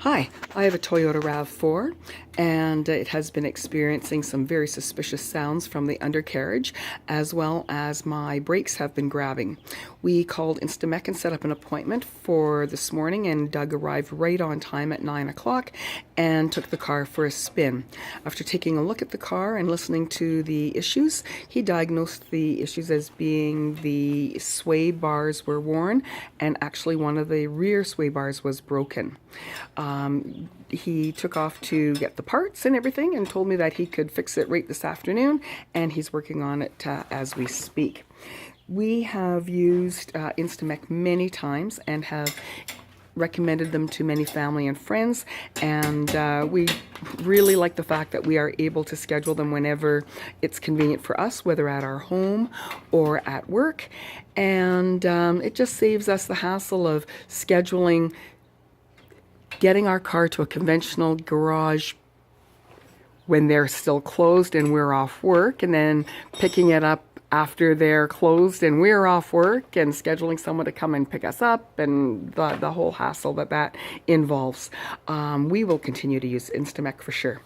Hi, I have a Toyota RAV4 and it has been experiencing some very suspicious sounds from the undercarriage, as well as my brakes have been grabbing. We called instaMek and set up an appointment for this morning, and Doug arrived right on time at 9 o'clock and took the car for a spin. After taking a look at the car and listening to the issues, he diagnosed the issues as being the sway bars were worn, and actually one of the rear sway bars was broken. He took off to get the parts and everything and told me that he could fix it right this afternoon, and he's working on it as we speak. We have used instaMek many times and have recommended them to many family and friends, and we really like the fact that we are able to schedule them whenever it's convenient for us, whether at our home or at work, and it just saves us the hassle of scheduling getting our car to a conventional garage when they're still closed and we're off work, and then picking it up after they're closed and we're off work, and scheduling someone to come and pick us up, and the whole hassle that involves. We will continue to use instaMek for sure.